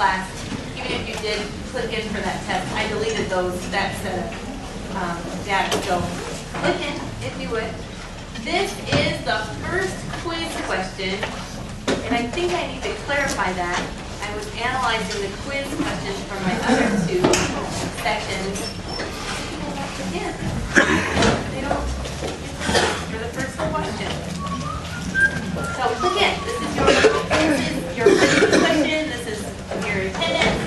class, even if you did click in for that test, I deleted that set of data. So click in if you would. This is the first quiz question, and I think I need to clarify that. I was analyzing the quiz questions from my other two sections. Again, they don't for the first question. So click in. This is your first question. This is your attendance.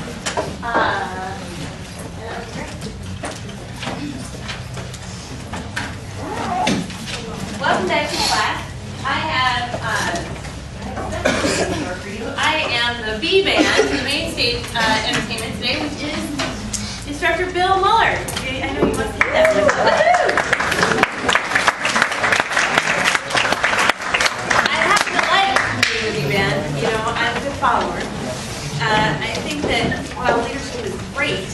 Welcome back to class. I am the B band, the main stage entertainment today, which is Instructor Bill Muller. I know you must hit that one. I have to like being the B band. You know, I'm a good follower. I think that while leadership is great,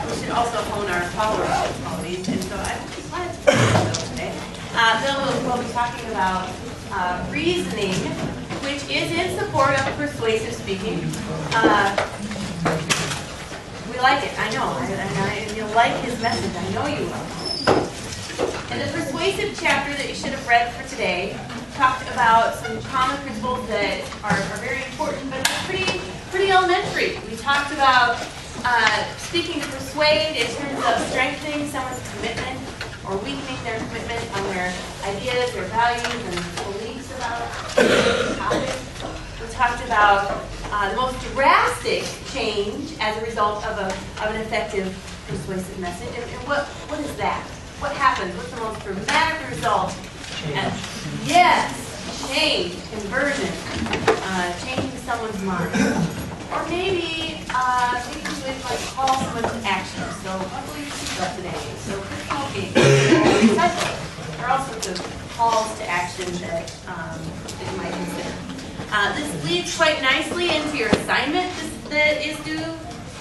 we should also hone our followership qualities, and so I'm just glad to be with Bill today. Bill will be talking about reasoning, which is in support of persuasive speaking. We like it, I know. And you'll like his message, I know you will. And the persuasive chapter that you should have read for today talked about some common principles that are very important, but they're pretty elementary. We talked about speaking to persuade in terms of strengthening someone's commitment or weakening their commitment on their ideas, their values, and beliefs about the topic. We talked about the most drastic change as a result of an effective persuasive message. And what is that? What happens? What's the most dramatic result? Yes, change, conversion, changing someone's mind. Or maybe you would like call someone to action. So buckle your seatbelt today. So quit smoking. There are all sorts of calls to action that you might consider. This leads quite nicely into your assignment that is due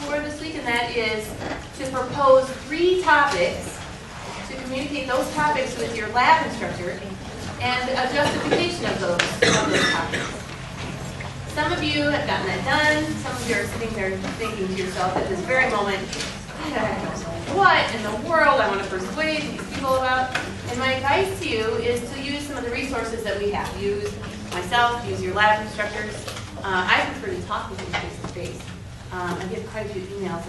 for this week, and that is to propose 3 topics, to communicate those topics with your lab instructor, and a justification of those topics. Some of you have gotten that done. Some of you are sitting there thinking to yourself at this very moment, what in the world I want to persuade these people about? And my advice to you is to use some of the resources that we have. Use myself, use your lab instructors. I prefer to talk with you face to face. I get quite a few emails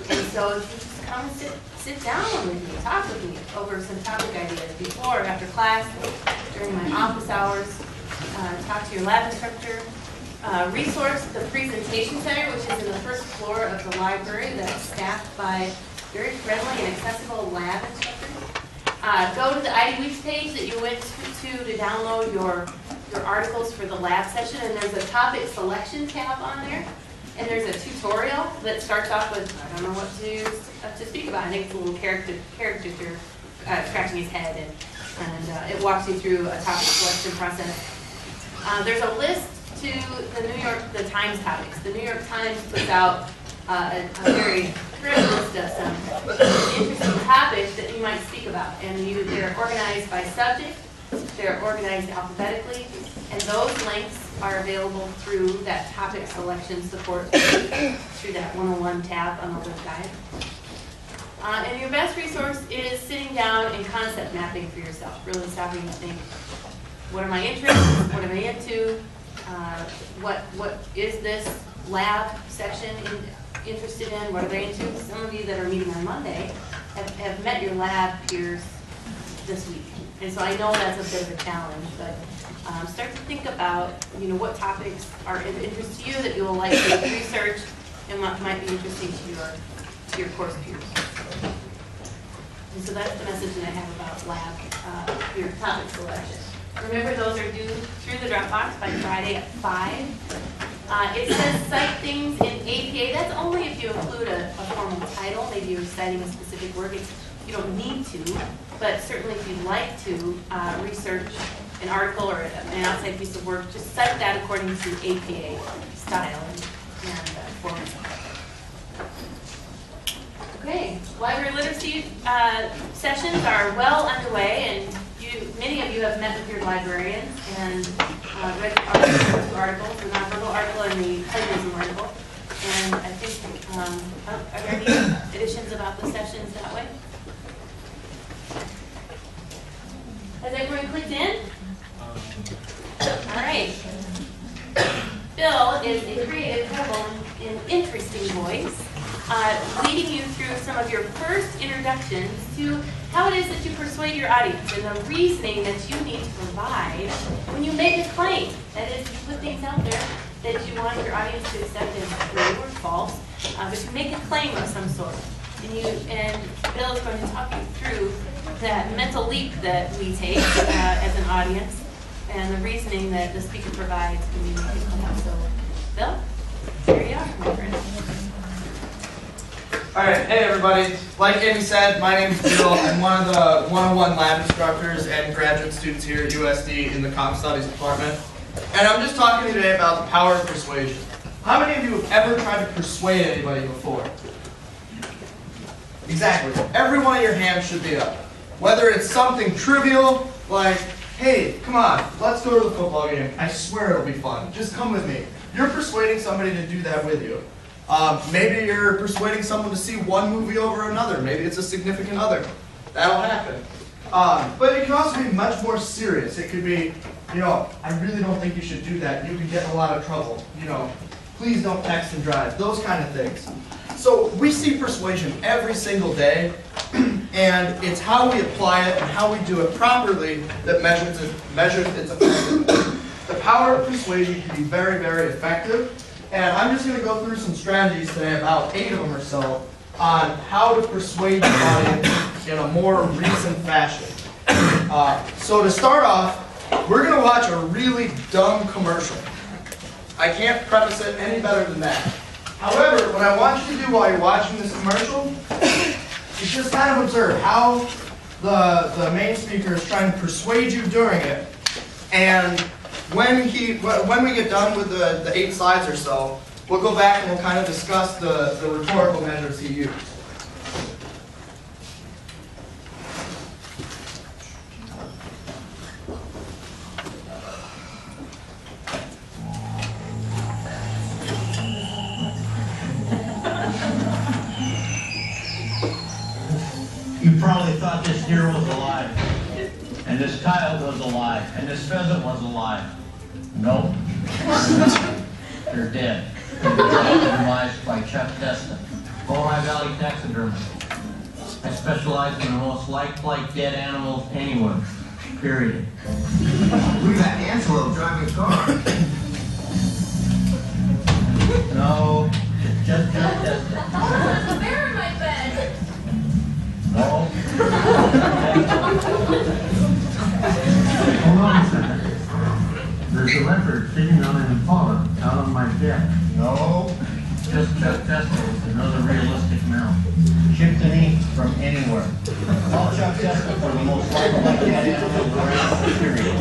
and so if you just come and sit down with me, talk with me over some topic ideas before or after class, during my office hours. Talk to your lab instructor. Resource the presentation center, which is in the first floor of the library, that's staffed by very friendly and accessible lab instructors. Go to the ID Weeks page that you went to download your articles for the lab session, and there's a topic selection tab on there. And there's a tutorial that starts off with, I don't know what to speak about. I think it's a little caricature scratching his head, and it walks you through a topic selection process. There's a list to the Times topics. The New York Times puts out a very thrilling list of some interesting topics that you might speak about. And they're organized by subject, they're organized alphabetically, and those links are available through that topic selection support through that 101 tab on the LibGuide. And your best resource is sitting down and concept mapping for yourself, really stopping to think, what are my interests, what am I into, what is this lab section interested in, what are they into? Some of you that are meeting on Monday have met your lab peers this week. And so I know that's a bit of a challenge, but start to think about what topics are of interest to you that you will like to research and what might be interesting to your course peers. And so that's the message that I have about lab your topic selection. Remember, those are due through the Dropbox by Friday at 5. It says cite things in APA. That's only if you include a formal title. Maybe you're citing a specific work. You don't need to, but certainly if you'd like to research an article or an outside piece of work, just cite that according to APA style and format. Okay, library literacy sessions are well underway, and many of you have met with your librarians and read the articles, the nonverbal article and the plagiarism article. And I think, are there any additions about the sessions that way? Has everyone clicked in? All right. Bill is a creative, humble, and interesting voice, leading you through some of your first introductions to how it is that you persuade your audience and the reasoning that you need to provide when you make a claim. That is, you put things out there that you want your audience to accept as true or false, but you make a claim of some sort. And Bill is going to talk you through that mental leap that we take as an audience and the reasoning that the speaker provides when you make a claim. So, Bill, here you are, my friend. All right, hey everybody. Like Amy said, my name is Bill. I'm one of the 101 lab instructors and graduate students here at USD in the Comm Studies department. And I'm just talking to you today about the power of persuasion. How many of you have ever tried to persuade anybody before? Exactly. Every one of your hands should be up. Whether it's something trivial, like, hey, come on, let's go to the football game. I swear it'll be fun. Just come with me. You're persuading somebody to do that with you. Maybe you're persuading someone to see one movie over another. Maybe it's a significant other. That'll happen. But it can also be much more serious. It could be, I really don't think you should do that. You could get in a lot of trouble. Please don't text and drive. Those kind of things. So we see persuasion every single day, and it's how we apply it and how we do it properly that measures its effectiveness. The power of persuasion can be very, very effective. And I'm just going to go through some strategies today, about 8 of them or so, on how to persuade your audience in a more reasoned fashion. So to start off, we're going to watch a really dumb commercial. I can't preface it any better than that. However, what I want you to do while you're watching this commercial is just kind of observe how the main speaker is trying to persuade you during it. And when we get done with the 8 slides or so, we'll go back and we'll kind of discuss the rhetorical measures he used. You probably thought this deer was alive, and this coyote was alive, and this pheasant was alive. Nope. They're dead. Demised by Chuck Testa, Ojai Valley taxidermy. I specialize in the most lifelike dead animals anywhere. Period. We got antelope driving a car. No, it's just Chuck Testa. Oh, there's a bear in my bed. No. Hold on a second. There's a leopard sitting on an impala out on my deck. No. Just Chuck Testa with another realistic mount. Chipped and eat from anywhere. All Chuck Testa for the most lifelike dead animals around, period.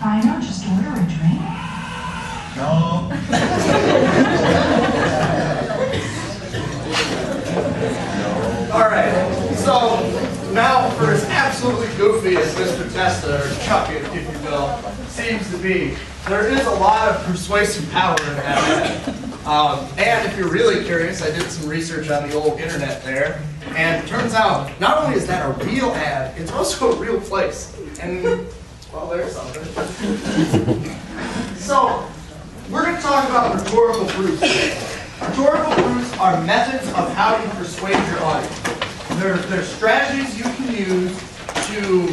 I know, just order a drink. No. All right, so now for as absolutely goofy as Mr. Testa, or Chuck, if you will, seems to be, there is a lot of persuasive power in that ad. And if you're really curious, I did some research on the old internet there, and it turns out not only is that a real ad, it's also a real place. And, well, there's something. So, we're going to talk about rhetorical proofs today. Rhetorical proofs are methods of how you persuade your audience. They're strategies you can use to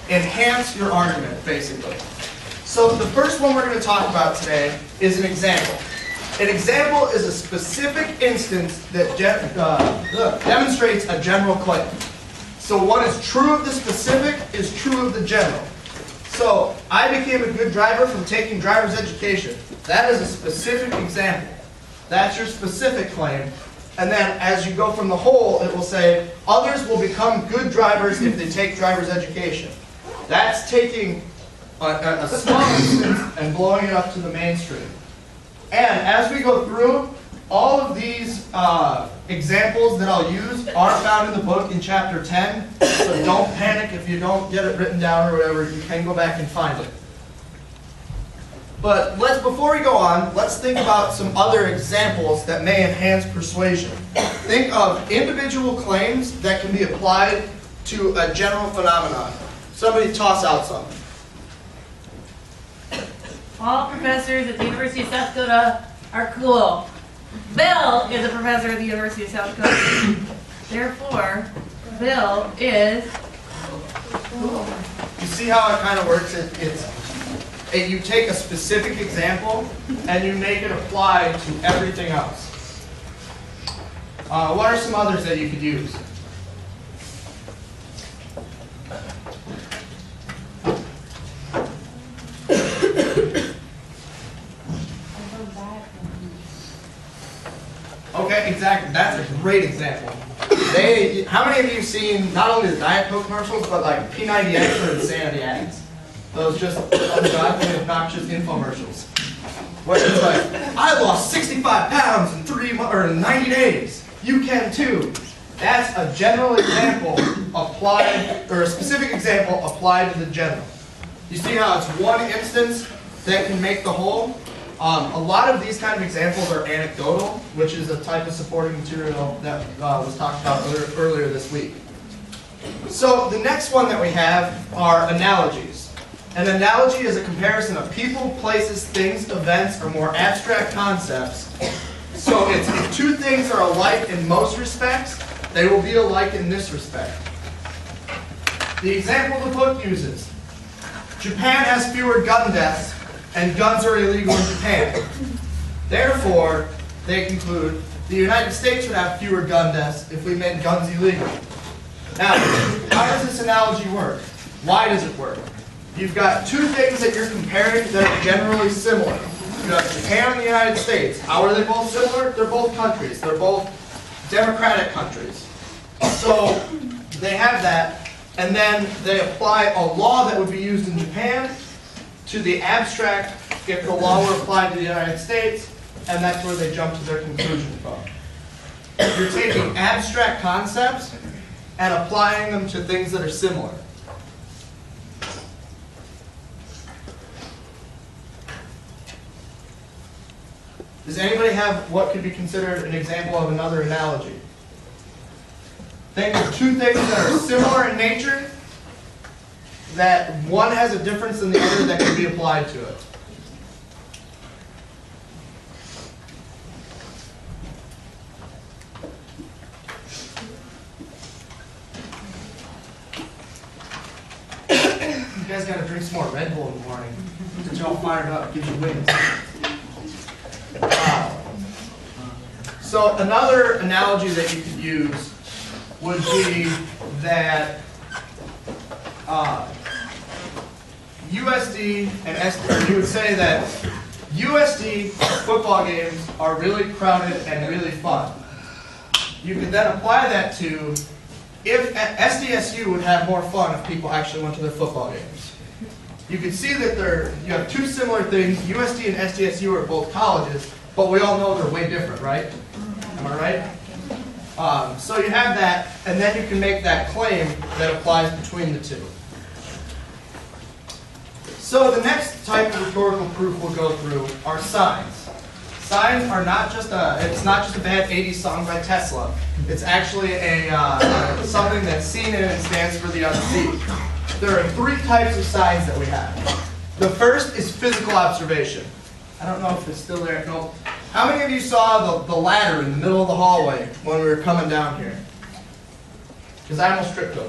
enhance your argument, basically. So the first one we're going to talk about today is an example. An example is a specific instance that demonstrates a general claim. So what is true of the specific is true of the general. So I became a good driver from taking driver's education. That is a specific example. That's your specific claim. And then as you go from the whole, it will say, others will become good drivers if they take driver's education. That's taking a small instance and blowing it up to the mainstream. And as we go through, all of these examples that I'll use are found in the book in chapter 10. So don't panic if you don't get it written down or whatever. You can go back and find it. But before we go on, let's think about some other examples that may enhance persuasion. Think of individual claims that can be applied to a general phenomenon. Somebody toss out something. All professors at the University of South Dakota are cool. Bill is a professor at the University of South Dakota. Therefore, Bill is cool. You see how it kind of works? You take a specific example and you make it apply to everything else. What are some others that you could use? Okay, exactly. That's a great example. How many of you have seen not only the Diet Coke commercials, but like P90X or Insanity ads? Those just ungodly, obnoxious infomercials. Where it's like, I lost 65 pounds in 90 days. You can too. That's a general example applied, or a specific example applied to the general. You see how it's one instance that can make the whole? A lot of these kind of examples are anecdotal, which is a type of supporting material that was talked about earlier this week. So the next one that we have are analogies. An analogy is a comparison of people, places, things, events, or more abstract concepts. So if two things are alike in most respects, they will be alike in this respect. The example the book uses: Japan has fewer gun deaths, and guns are illegal in Japan. Therefore, they conclude, the United States would have fewer gun deaths if we made guns illegal. Now, how does this analogy work? Why does it work? You've got two things that you're comparing that are generally similar. You have Japan and the United States. How are they both similar? They're both countries. They're both democratic countries. So they have that, and then they apply a law that would be used in Japan to the abstract if the law were applied to the United States, and that's where they jump to their conclusion from. You're taking abstract concepts and applying them to things that are similar. Does anybody have what could be considered an example of another analogy? Think of two things that are similar in nature, that one has a difference than the other that can be applied to it. You guys got to drink some more Red Bull in the morning. Get you all fired up, gives you wings. So another analogy that you could use would be that USD and SD, you would say that USD football games are really crowded and really fun. You could then apply that to if SDSU would have more fun if people actually went to their football games. You can see that you have two similar things. USD and SDSU are both colleges, but we all know they're way different, right? Am I right? So you have that, and then you can make that claim that applies between the two. So the next type of rhetorical proof we'll go through are signs. Signs are it's not just a bad 80s song by Tesla. It's actually something that's seen in and stands for the unseen. There are three types of signs that we have. The first is physical observation. I don't know if it's still there. No. How many of you saw the ladder in the middle of the hallway when we were coming down here? Because I almost tripped over.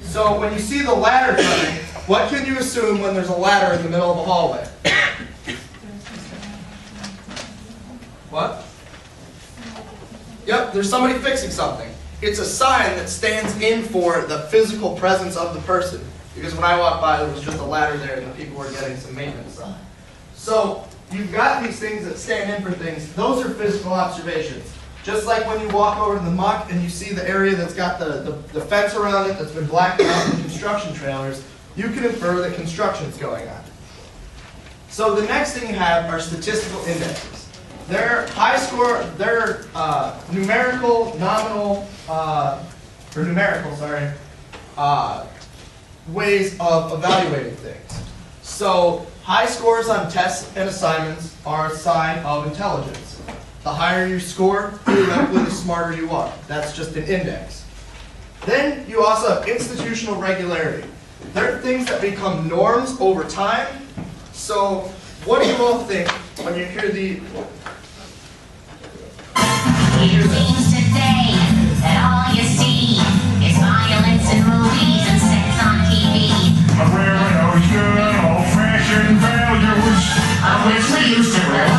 So when you see the ladder coming, what can you assume when there's a ladder in the middle of the hallway? What? Yep, there's somebody fixing something. It's a sign that stands in for the physical presence of the person. Because when I walked by, there was just a ladder there and the people were getting some maintenance done. So you've got these things that stand in for things. Those are physical observations. Just like when you walk over to the muck and you see the area that's got the fence around it that's been blacked out in construction trailers, you can infer that construction's going on. So the next thing you have are statistical indexes. They're numerical, nominal, ways of evaluating things. So High scores on tests and assignments are a sign of intelligence. The higher you score, theoretically, the smarter you are. That's just an index. Then you also have institutional regularity. There are things that become norms over time. So what do you all think when you hear the... It seems today that all you see is violence in movies and sex on TV. Wearing those good old-fashioned values on which we used to rely.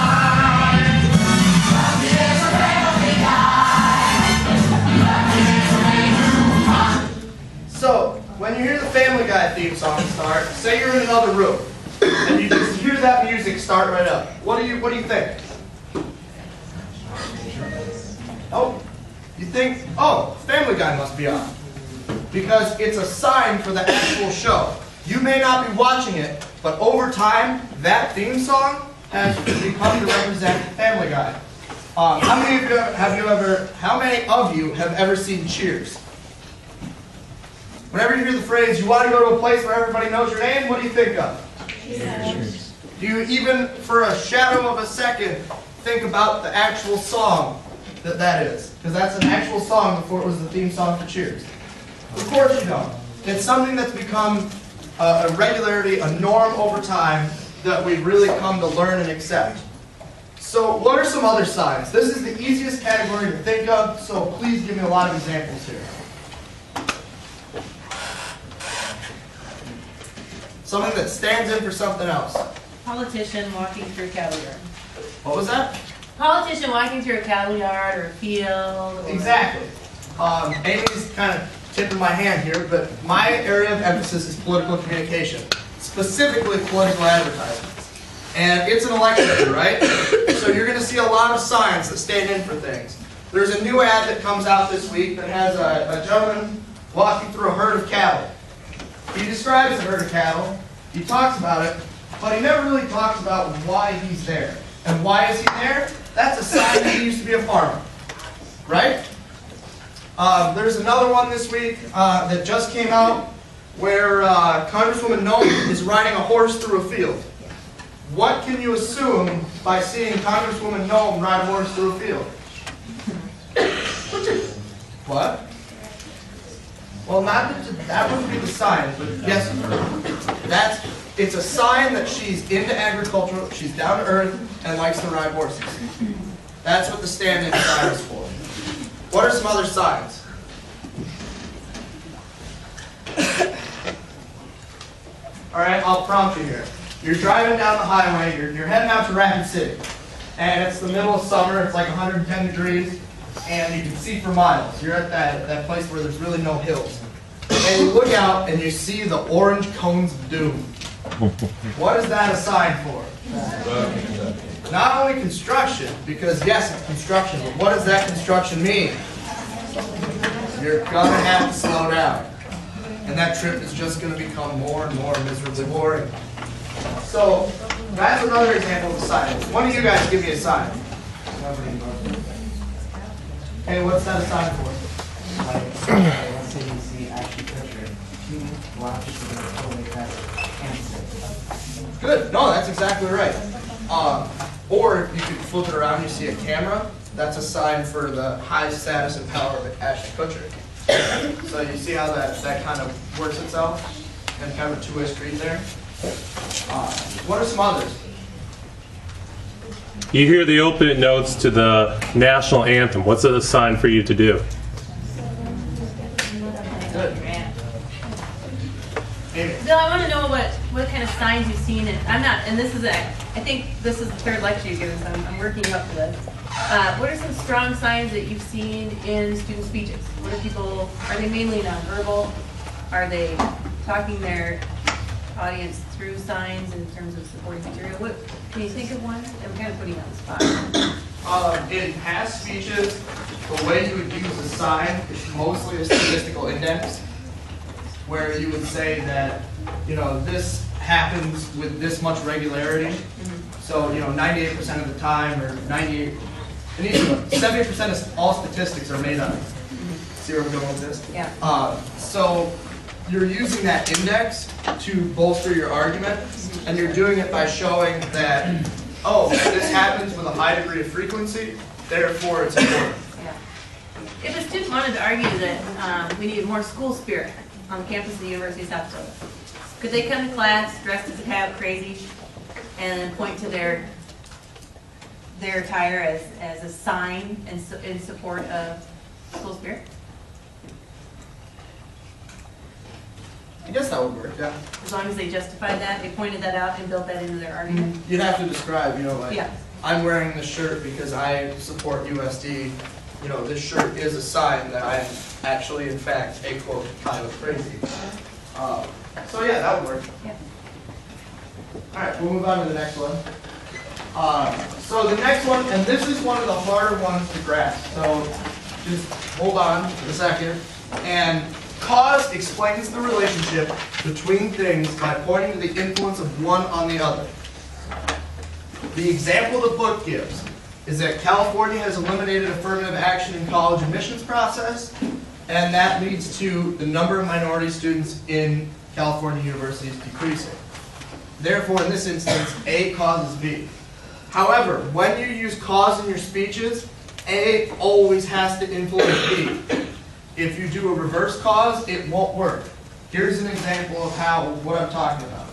So, when you hear the Family Guy theme song start, say you're in another room, and you just hear that music start right up. What do you think? Oh, you think, oh, Family Guy must be on. Because it's a sign for the actual show. You may not be watching it, but over time, that theme song has become to represent Family Guy. How many of you have ever seen Cheers? Whenever you hear the phrase, you want to go to a place where everybody knows your name, what do you think of? Cheers. Do you even, for a shadow of a second, think about the actual song that is? Because that's an actual song before it was the theme song for Cheers. Of course you don't. It's something that's become a regularity, a norm over time that we've really come to learn and accept. So what are some other signs? This is the easiest category to think of, so please give me a lot of examples here. Something that stands in for something else. Politician walking through a cattle yard. What was that? Politician walking through a cattle yard or a field. Or... Exactly. Amy's kind of tipping my hand here, but my area of emphasis is political communication, specifically political advertisements. And it's an election year, right? So you're going to see a lot of signs that stand in for things. There's a new ad that comes out this week that has a gentleman walking through a herd of cattle. He describes the herd of cattle, he talks about it, but he never really talks about why he's there. And why is he there? That's a sign that he used to be a farmer, right? There's another one this week that just came out where Congresswoman Noem is riding a horse through a field. What can you assume by seeing Congresswoman Noem ride a horse through a field? What? Well, that wouldn't be the sign, but yes, it's a sign that she's into agriculture, she's down to earth, and likes to ride horses. That's what the stand-in sign is for. What are some other signs? All right, I'll prompt you here. You're driving down the highway, you're heading out to Rapid City, and it's the middle of summer, it's like 110 degrees, and you can see for miles. You're at that place where there's really no hills. And you look out and you see the orange cones of doom. What is that a sign for? Not only construction, because yes, it's construction, but what does that construction mean? You're gonna have to slow down. And that trip is just gonna become more and more miserably boring. So, that's another example of a sign. One of you guys give me a sign. Hey, what's that a sign for? Let's say you see Ashton Kutcher, watch the totally cancer. Good. No, that's exactly right. Or you could flip it around, you see a camera. That's a sign for the high status and power of Ashton Kutcher. So you see how that kind of works itself? And kind of a two-way street there. What are some others? You hear the opening notes to the national anthem. What's it a sign for you to do? Good. Amy. Bill, I want to know what kind of signs you've seen, and this is I think this is the third lecture you've given, so I'm working you up to this. What are some strong signs that you've seen in student speeches? What are people, are they mainly nonverbal? Are they talking their audience through signs in terms of supporting material? What, can you think of one? I'm kind of putting you on the spot. In past speeches, the way you would use a sign is mostly a statistical index, where you would say that, you know, this happens with this much regularity. So, you know, 98% of the time, or 98, and even 70% of all statistics are made up. See where I'm going with this? Yeah. So you're using that index to bolster your argument, and you're doing it by showing that, oh, this happens with a high degree of frequency, therefore it's important. Yeah. If a student wanted to argue that we needed more school spirit on the campus of the University of South Dakota, could they come to class dressed as a coyote crazy and then point to their attire as a sign in support of school spirit? I guess that would work, yeah. As long as they justified that, they pointed that out and built that into their argument? You'd have to describe, like, Yeah. I'm wearing this shirt because I support USD. This shirt is a sign that I'm actually, in fact, a quote, coyote crazy. So yeah, that would work. Yeah. All right, we'll move on to the next one. So the next one, and this is one of the harder ones to grasp, so just hold on a second. And cause explains the relationship between things by pointing to the influence of one on the other. The example the book gives is that California has eliminated affirmative action in college admissions process, and that leads to the number of minority students in California universities decreasing. Therefore, in this instance, A causes B. However, when you use cause in your speeches, A always has to influence B. If you do a reverse cause, it won't work. Here's an example of what I'm talking about.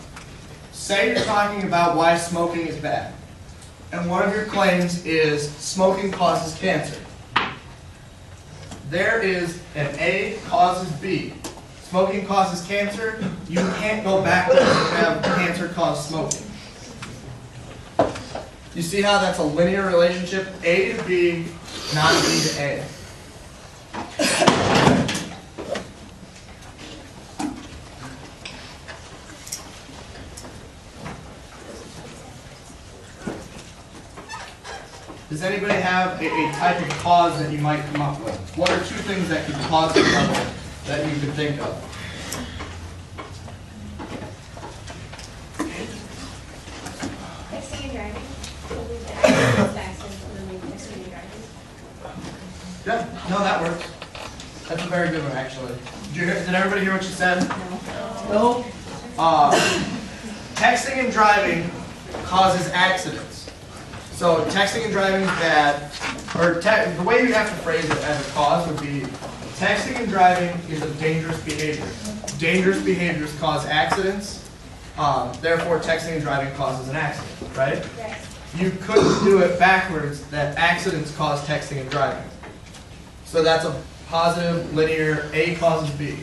Say you're talking about why smoking is bad, and one of your claims is smoking causes cancer. There is an A causes B. Smoking causes cancer. You can't go backwards and have cancer cause smoking. You see how that's a linear relationship? A to B, not B to A. Does anybody have a type of cause that you might come up with? What are two things that could cause each other that you could think of? Texting and driving. Yeah, no, that works. That's a very good one, actually. Did everybody hear what you said? No. Texting and driving causes accidents. So texting and driving is bad, or the way you have to phrase it as a cause would be, texting and driving is a dangerous behavior. Dangerous behaviors cause accidents, therefore texting and driving causes an accident, right? Yes. You couldn't do it backwards, that accidents cause texting and driving. So that's a positive, linear, A causes B.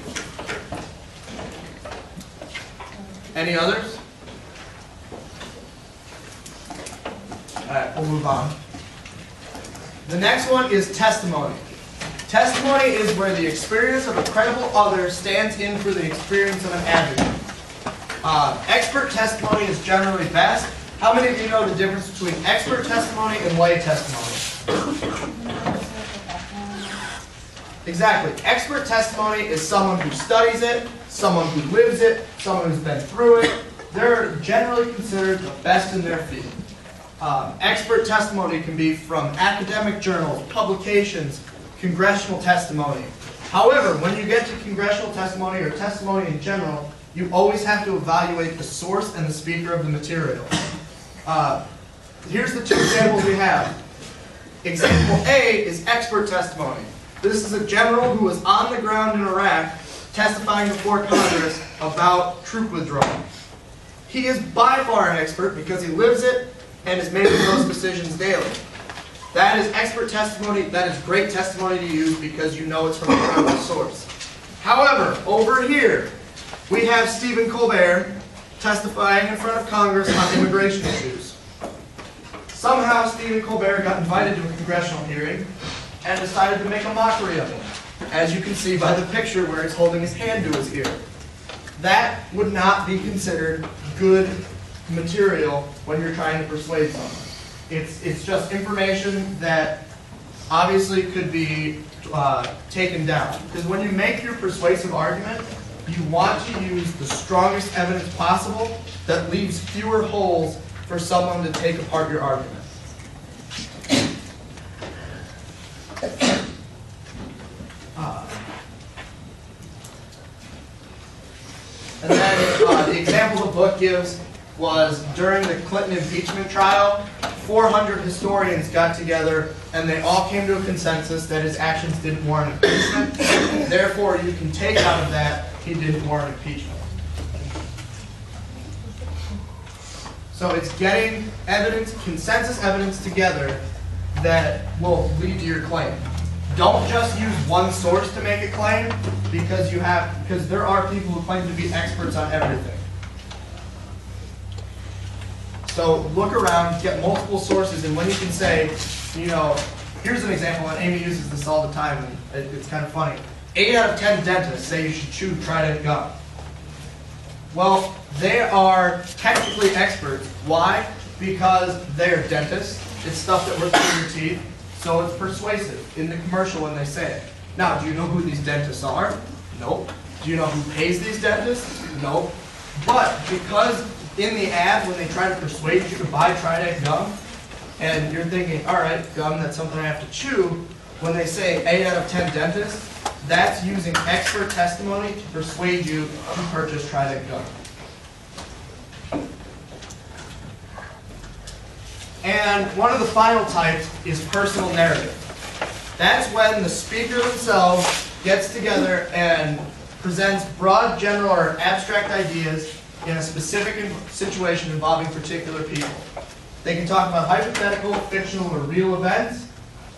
Any others? Alright, we'll move on. The next one is testimony. Testimony is where the experience of a credible other stands in for the experience of an advocate. Expert testimony is generally best. How many of you know the difference between expert testimony and lay testimony? Exactly. Expert testimony is someone who studies it, someone who lives it, someone who's been through it. They're generally considered the best in their field. Expert testimony can be from academic journals, publications, congressional testimony. However, when you get to congressional testimony or testimony in general, you always have to evaluate the source and the speaker of the material. Here's the two examples we have. Example A is expert testimony. This is a general who was on the ground in Iraq testifying before Congress about troop withdrawal. He is by far an expert because he lives it and is making those decisions daily. That is expert testimony. That is great testimony to use because you know it's from a credible source. However, over here, we have Stephen Colbert testifying in front of Congress on immigration issues. Somehow Stephen Colbert got invited to a congressional hearing and decided to make a mockery of him, as you can see by the picture where he's holding his hand to his ear. That would not be considered good material when you're trying to persuade someone. It's just information that obviously could be taken down. Because when you make your persuasive argument, you want to use the strongest evidence possible that leaves fewer holes for someone to take apart your argument. And then the example the book gives was during the Clinton impeachment trial, 400 historians got together and they all came to a consensus that his actions didn't warrant impeachment. Therefore, you can take out of that he didn't warrant impeachment. So it's getting evidence, consensus evidence together that will lead to your claim. Don't just use one source to make a claim because there are people who claim to be experts on everything. So look around, get multiple sources, and when you can say, here's an example, and Amy uses this all the time, and it's kind of funny. 8 out of 10 dentists say you should chew Trident gum. Well, they are technically experts. Why? Because they're dentists. It's stuff that works in your teeth, so it's persuasive in the commercial when they say it. Now, do you know who these dentists are? Nope. Do you know who pays these dentists? Nope. But because in the ad, when they try to persuade you to buy Trident gum, and you're thinking, all right, gum, that's something I have to chew, when they say 8 out of 10 dentists, that's using expert testimony to persuade you to purchase Trident gum. And one of the final types is personal narrative. That's when the speaker themselves gets together and presents broad, general, or abstract ideas in a specific situation involving particular people. They can talk about hypothetical, fictional, or real events.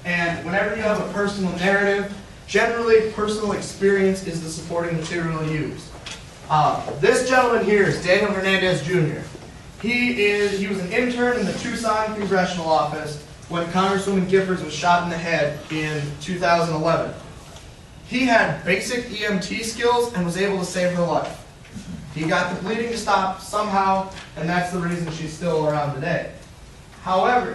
And whenever you have a personal narrative, generally personal experience is the supporting material used. This gentleman here is Daniel Hernandez Jr. He was an intern in the Tucson Congressional Office when Congresswoman Giffords was shot in the head in 2011. He had basic EMT skills and was able to save her life. He got the bleeding to stop somehow, and that's the reason she's still around today. However,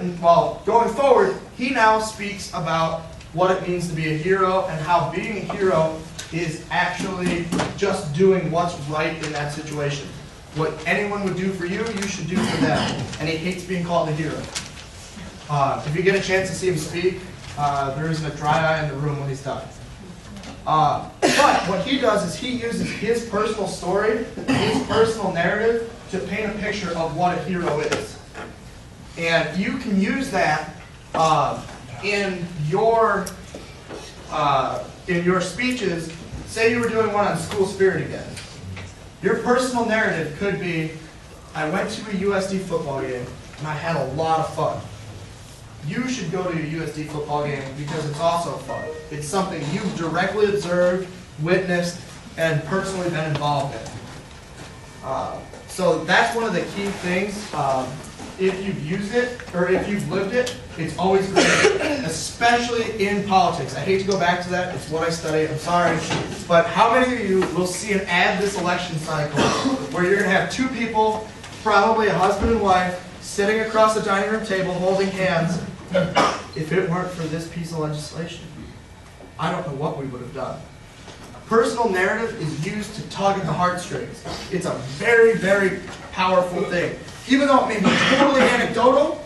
going forward, he now speaks about what it means to be a hero and how being a hero is actually just doing what's right in that situation. What anyone would do for you, you should do for them. And he hates being called a hero. If you get a chance to see him speak, there isn't a dry eye in the room when he's done. But what he does is he uses his personal story, his personal narrative, to paint a picture of what a hero is. And you can use that in your speeches. Say you were doing one on school spirit again. Your personal narrative could be, I went to a USD football game and I had a lot of fun. You should go to a USD football game because it's also fun. It's something you've directly observed, witnessed, and personally been involved in. So that's one of the key things. If you've used it, or if you've lived it, it's always great, especially in politics. I hate to go back to that. It's what I study. I'm sorry. But how many of you will see an ad this election cycle where you're going to have two people, probably a husband and wife, sitting across the dining room table holding hands? If it weren't for this piece of legislation, I don't know what we would have done. Personal narrative is used to tug at the heartstrings. It's a very, very powerful thing. Even though it may be totally anecdotal,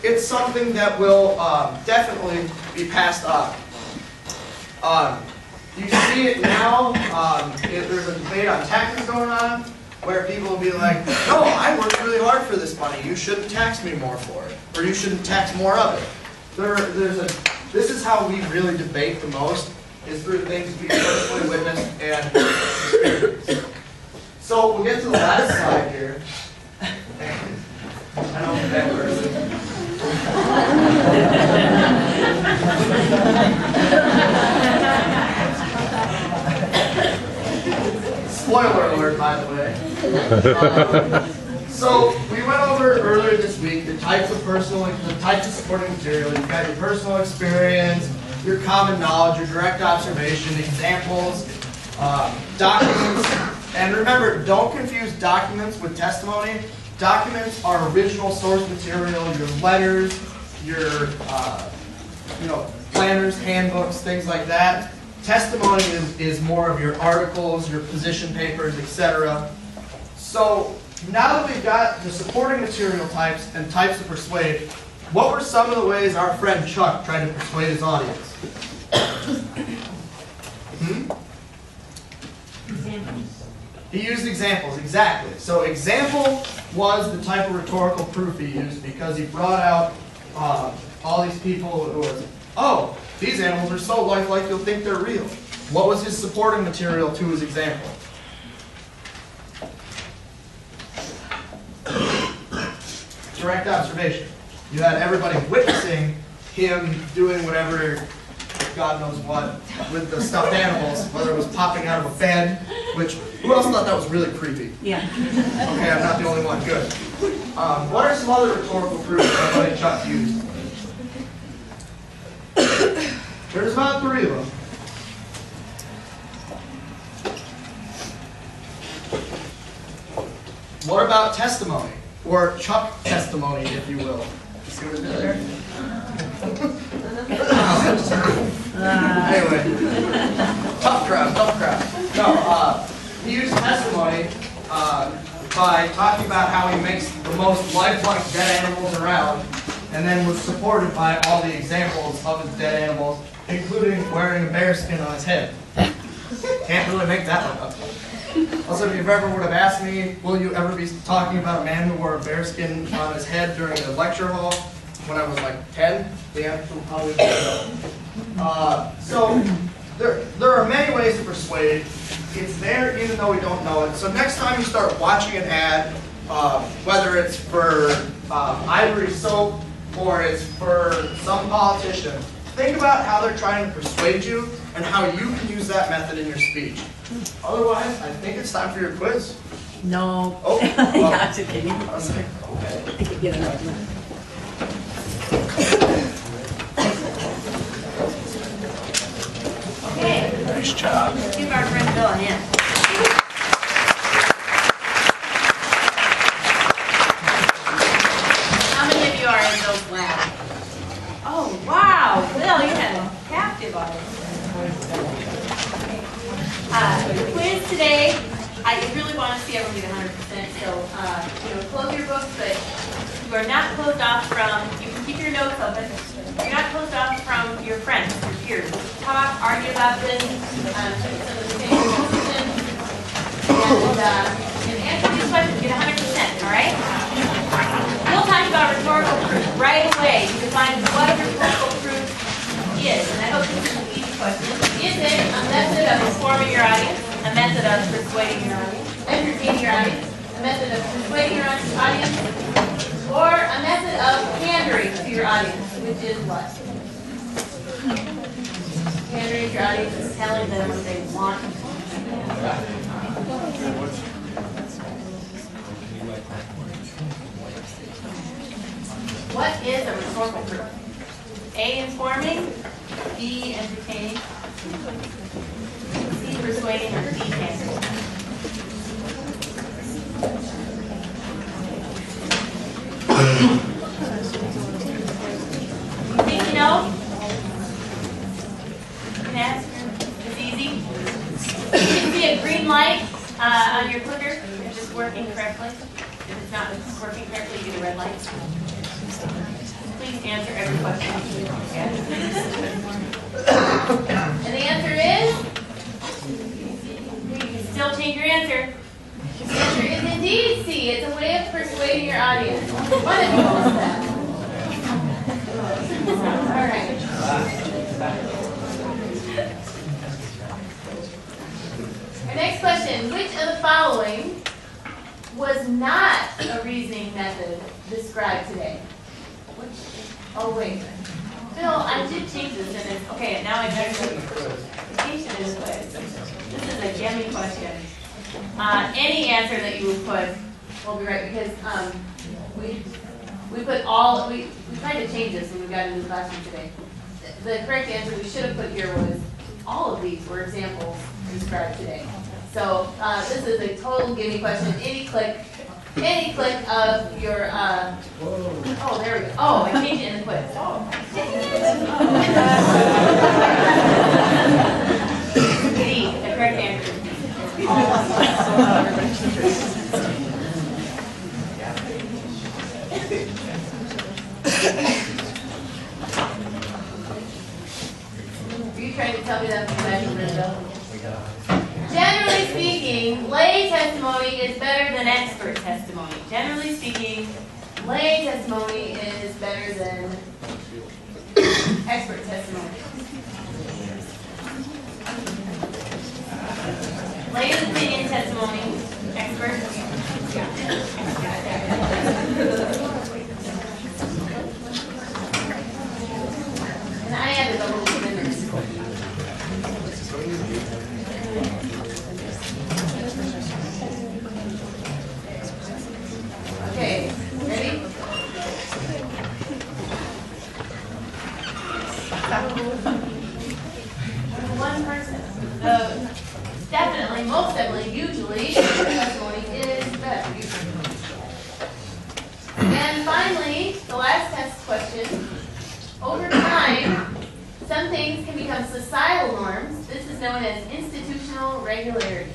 it's something that will definitely be passed on. You see it now, there's a debate on taxes going on, where people will be like, no, I worked really hard for this money, you shouldn't tax me more for it, or you shouldn't tax more of it. This is how we really debate the most, is through things we personally witnessed and experienced. So we'll get to the last slide here. I know that person. Spoiler alert, by the way. So we went over earlier this week the types of supporting material. You've got your personal experience, your common knowledge, your direct observation, examples, documents. And remember, don't confuse documents with testimony. Documents are original source material, your letters, your planners, handbooks, things like that. Testimony is more of your articles, your position papers, etc. So now that we've got the supporting material types and types to persuade, what were some of the ways our friend Chuck tried to persuade his audience? He used examples, exactly. So example was the type of rhetorical proof he used because he brought out all these people who was, oh, these animals are so lifelike you'll think they're real. What was his supporting material to his example? Direct observation. You had everybody witnessing him doing whatever, God knows what, with the stuffed animals, whether it was popping out of a bed, which, who else thought that was really creepy? Yeah. Okay, I'm not the only one, good. What are some other rhetorical proofs that my buddy Chuck used? There's about 3 of them. What about testimony? Or Chuck testimony, if you will. See what I did there? Anyway, tough crowd. No, he used testimony by talking about how he makes the most lifelike dead animals around, and then was supported by all the examples of his dead animals, including wearing a bear skin on his head. Can't really make that one up. Also, if you ever would have asked me, will you ever be talking about a man who wore a bear skin on his head during a lecture hall when I was like 10? The answer would probably be no. So there are many ways to persuade. It's there even though we don't know it. So next time you start watching an ad, whether it's for Ivory soap or it's for some politician, think about how they're trying to persuade you and how you can use that method in your speech. Otherwise, I think it's time for your quiz. No. Oh, well, Yeah, just kidding. I was like, okay. I could get another one. Okay. Nice job. Let's give our friend Bill a hand. How many of you are in Bill's lab? Oh, wow. Bill, you had a captive audience. The quiz today, I really want to see everyone get 100%, so close your books, but you are not closed off from, you can keep your notes open, you're not closed off from your friends, your peers. Talk, argue about this, some of the same questions, and answer these questions, get 100%, all right? We'll talk about rhetorical proof right away. You define what a rhetorical proof is, and I hope this is an easy question. Is it a method of informing your audience, a method of persuading your audience, entertaining your audience, a method of persuading your audience, or a method of pandering to your audience, which is what? Pandering to your audience is telling them what they want. What is a rhetorical proof? A, informing, B, entertaining, C, persuading, or D, pandering. You think you know? You can ask. It's easy. You can see a green light on your clicker if it's working correctly. If it's not working correctly, you get a red light. Please answer every question. And the answer is? You can still change your answer. The answer is indeed C. It's a way of persuading your audience. One of you knows that. All right. Our next question. Which of the following was not a reasoning method described today? Oh, wait. Phil, I did change this, and it's, okay, now I better show you. Patient is quiz. This is a gimme question. Any answer that you would put will be right, because we put all, we tried to change this when we got into the classroom today. The correct answer we should have put here was all of these were examples described today. So this is a total gimme question. Any click of your, oh, there we go. Oh, I changed it in the quiz. Oh, D, the correct answer. Are you trying to tell me that from the measurement? Generally speaking, lay test testimony is better than expert testimony. Layman's opinion testimony, expert. And I added a little bit in this. Okay, ready? One person. Definitely, most definitely, usually, testimony is better. And finally, the last test question. Over time, some things can become societal norms. This is known as institutional regularity.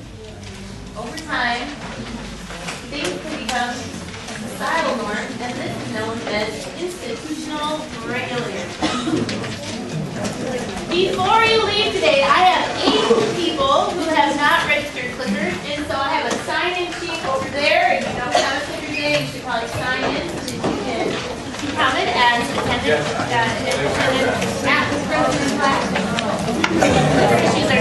Over time, things can become societal norms, and this is known as institutional regularity. Before you leave today, I have 8 people who have not registered clickers, and so I have a sign-in sheet over there. If you don't have a clicker today, you should probably sign in so that you can come in as attendance at the president's class. Clicker issues are